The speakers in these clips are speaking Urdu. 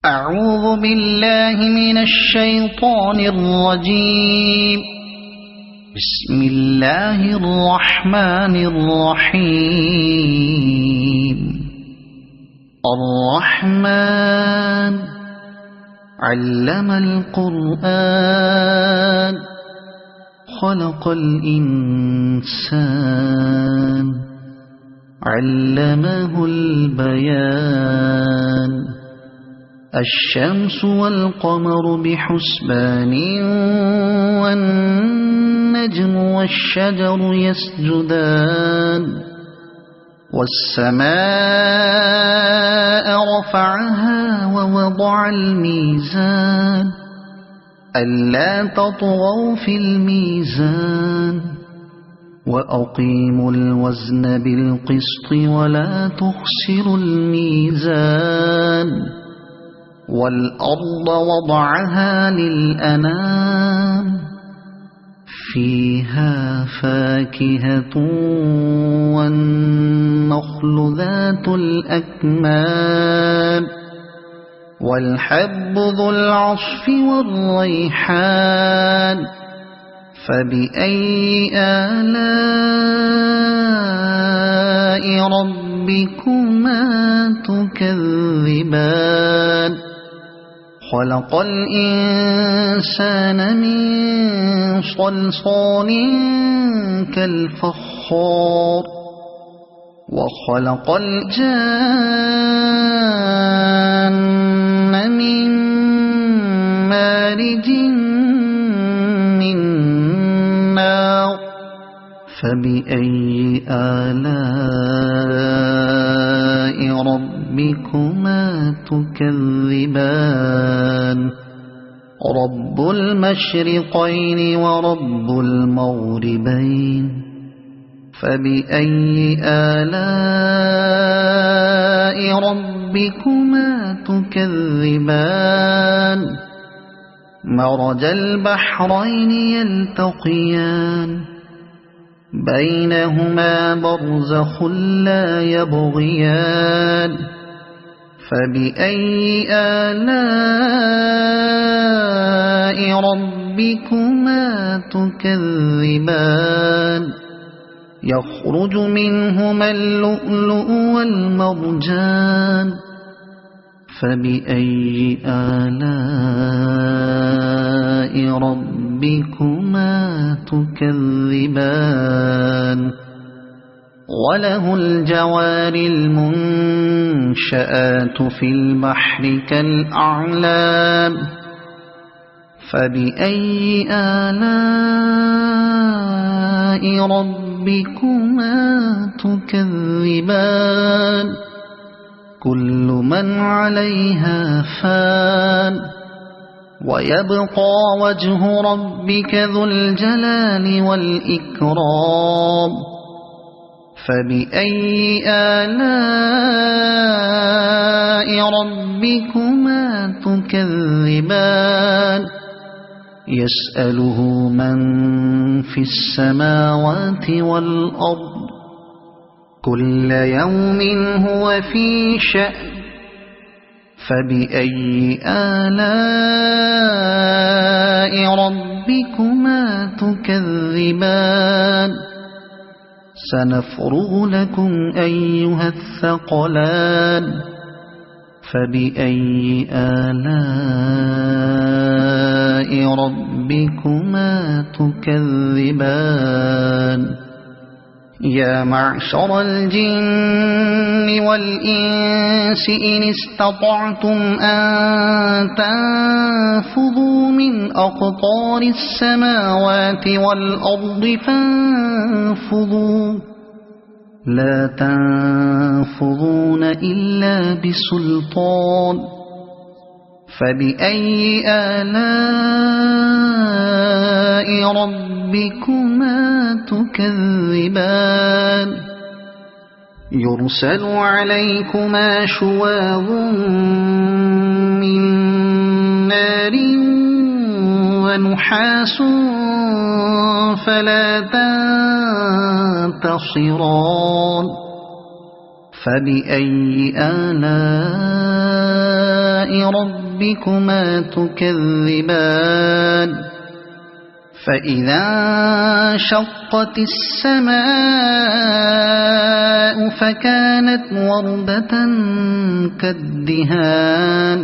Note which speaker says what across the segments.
Speaker 1: أعوذ بالله من الشيطان الرجيم. بسم الله الرحمن الرحيم. الرحمن علم القرآن خلق الإنسان علمه البيان. الشمس والقمر بحسبان والنجم والشجر يسجدان. والسماء رفعها ووضع الميزان ألا تطغوا في الميزان وأقيموا الوزن بالقسط ولا تخسروا الميزان. والأرض وضعها للأنام فيها فاكهة والنخل ذات الأكمام والحب ذو العصف والريحان. فبأي آلاء ربكما تكذبان. خلق الإنسان من صلصال كالفخار وخلق الجان من مارج من نار. فبأي آلاء ربكما تكذبان. رب المشرقين ورب المغربين. فبأي آلاء ربكما تكذبان. مرج البحرين يلتقيان بينهما برزخ لا يبغيان. فبأي آلاء ربكما تكذبان. يخرج منهما اللؤلؤ والمرجان. فبأي آلاء ربكما تكذبان. وله الجوار المنشآت في البحر كالأعلام. فبأي آلاء ربكما تكذبان. كل من عليها فان ويبقى وجه ربك ذو الجلال والإكرام. فبأي آلاء ربكما تكذبان. يسأله من في السماوات والأرض كل يوم هو في شأن. فبأي آلاء ربكما تكذبان. سنفرغ لكم أيها الثقلان. فبأي آلاء ربكما تكذبان. يا معشر الجن والإنس إن استطعتم أن تنفذوا من أقطار السماوات والأرض فانفذوا لا تنفذون إلا بسلطان. فبأي آلاء ربكما تكذبان. يرسل عليكما شواظ من نار ونحاس فلا تنتصران. فبأي آلاء ربكما تكذبان فإذا انشقت السماء فكانت وردة كالدهان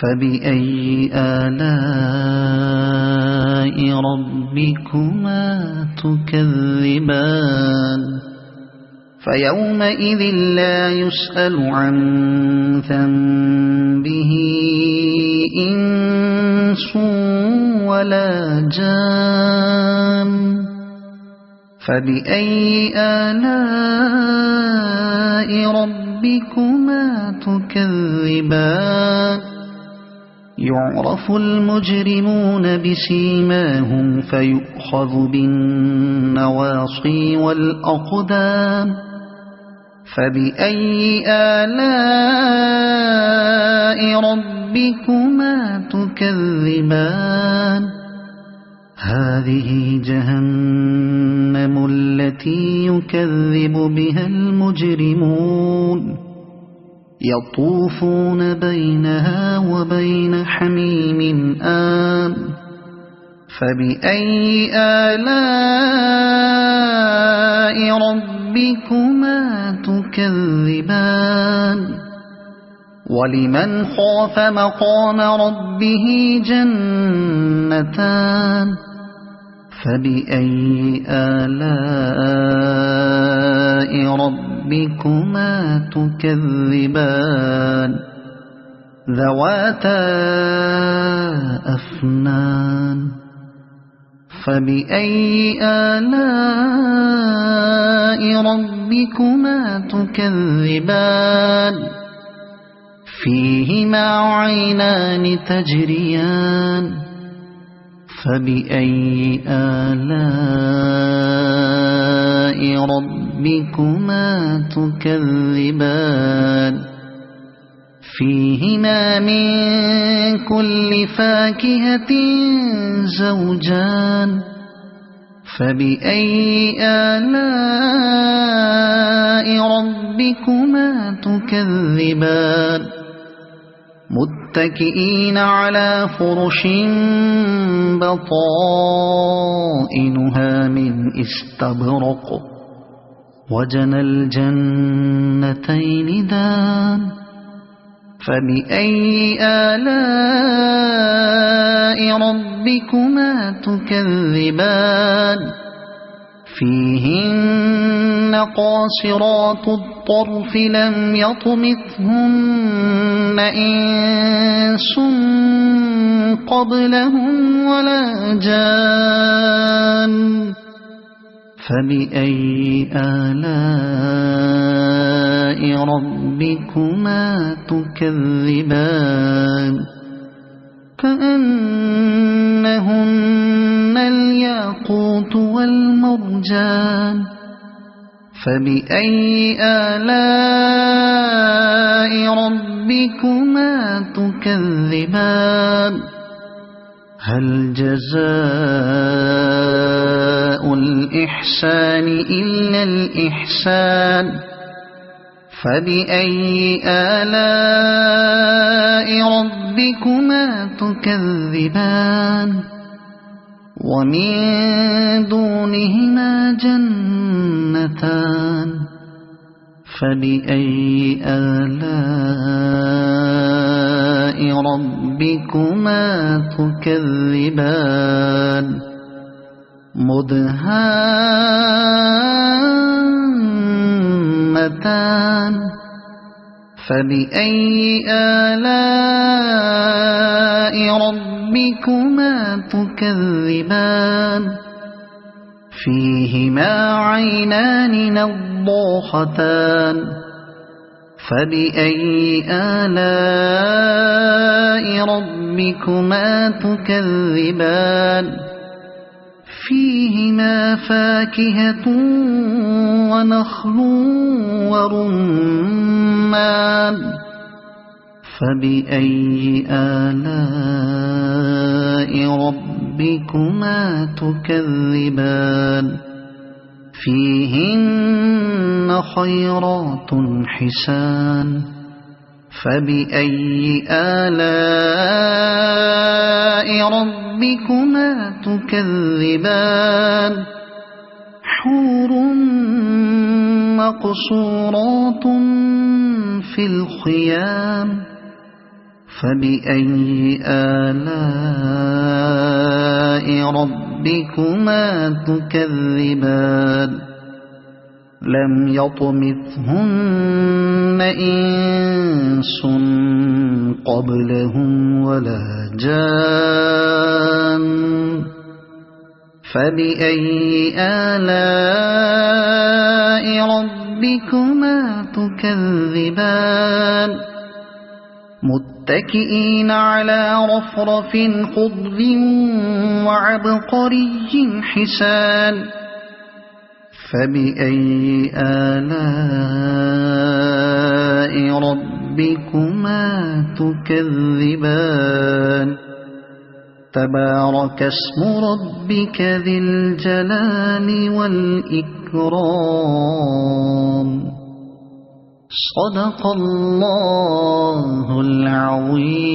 Speaker 1: فبأي آلاء ربكما تكذبان فيومئذ لا يسأل عن ذنبه إنس ولا جان فبأي آلاء ربكما تكذبان يعرف المجرمون بسيماهم فيؤخذ بالنواصي والأقدام فبأي آلاء ربكما تكذبان هذه جهنم التي يكذب بها المجرمون يطوفون بينها وبين حميم آن فبأي آلاء ربكما تكذبان ولمن خاف مقام ربه جنتان فبأي آلاء ربكما تكذبان ذواتا أفنان فبأي آلاء ربكما تكذبان فيهما عينان تجريان فبأي آلاء ربكما تكذبان فيهما من كل فاكهة زوجان فبأي آلاء ربكما تكذبان متكئين على فرش بطائنها من استبرق وجنى الجنتين دان فبأي آلاء ربكما تكذبان فيهن قاصرات الطرف لم يطمثهن إنس قبلهم ولا جان فبأي آلاء ربكما تكذبان كأنهن الياقوت والمرجان فبأي آلاء ربكما تكذبان هل جزاء الإحسان إلا الإحسان فبأي آلاء ربكما تكذبان ومن دونهما جنتان فبأي آلاء ربكما تكذبان مدهامتان فبأي آلاء ربكما تكذبان فيهما عينان نضاختان فبأي آلاء ربكما تكذبان فيهما فاكهة ونخل ورمان فبأي آلاء ربكما تكذبان فيهن خيرات حسان فبأي آلاء ربكما تكذبان حور مقصورات في الخيام فبأي آلاء ربكما تكذبان لم يطمثهن إنس قبلهم ولا جان فبأي آلاء ربكما تكذبان متكئين على رفرف خضر وعبقري حسان فبأي آلاء ربكما تكذبان تبارك اسم ربك ذي الجلال والإكرام صدق الله العظيم.